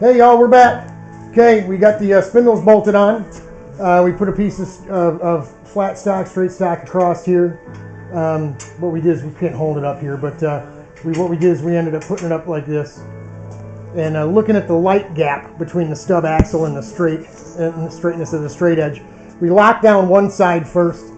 Hey y'all, we're back. Okay, we got the spindles bolted on. We put a piece of flat stock, straight stock across here. What we did is we can't hold it up here, but what we did is we ended up putting it up like this. And looking at the light gap between the stub axle and the straightness of the straight edge, we locked down one side first.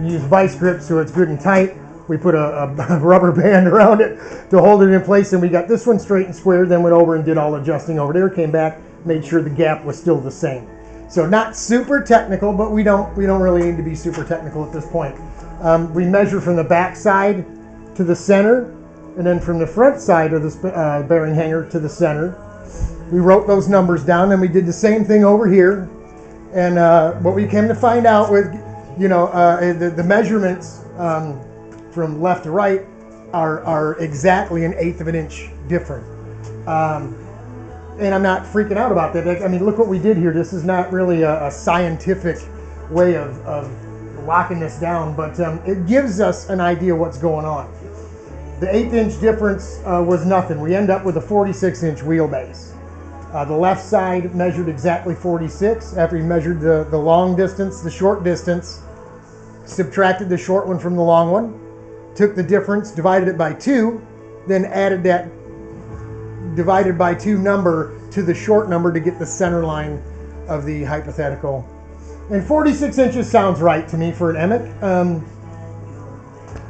Use vice grip so it's good and tight. We put a rubber band around it to hold it in place, and we got this one straight and square. Then went over and did all adjusting over there. Came back, made sure the gap was still the same. So not super technical, but we don't really need to be super technical at this point. We measure from the back side to the center, and then from the front side of the bearing hanger to the center. We wrote those numbers down, and we did the same thing over here. And what we came to find out with, the measurements from left to right are exactly 1/8 of an inch different. And I'm not freaking out about that. I mean, look what we did here. This is not really a scientific way of locking this down, but it gives us an idea what's going on. The 1/8 inch difference was nothing. We end up with a 46 inch wheelbase. The left side measured exactly 46. After we measured the long distance, the short distance, subtracted the short one from the long one, took the difference, divided it by 2, then added that divided by 2 number to the short number to get the center line of the hypothetical. And 46 inches sounds right to me for an Emic.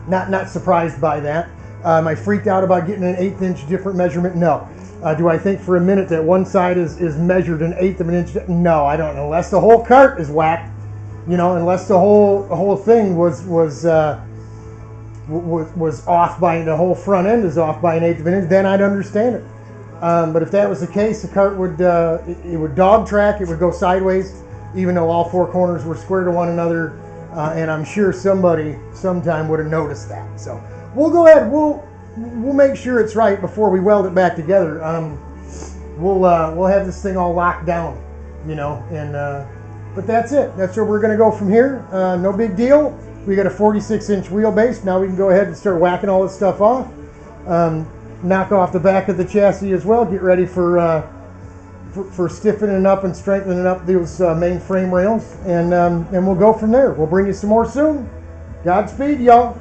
Not surprised by that. I freaked out about getting an 1/8 inch different measurement? No. Do I think for a minute that one side is measured 1/8 of an inch? No, I don't know. Unless the whole cart is whacked, unless the whole thing was off by the whole front end is off by 1/8 of an inch, then I'd understand it. But if that was the case, the cart would dog track. It would go sideways, even though all 4 corners were square to one another. And I'm sure somebody sometime would have noticed that. So we'll go ahead. We'll make sure it's right before we weld it back together. We'll have this thing all locked down, but that's it. That's where we're going to go from here. No big deal. We got a 46 inch wheelbase. Now we can go ahead and start whacking all this stuff off. Knock off the back of the chassis as well. Get ready for stiffening up and strengthening up those main frame rails, and we'll go from there. We'll bring you some more soon. Godspeed, y'all.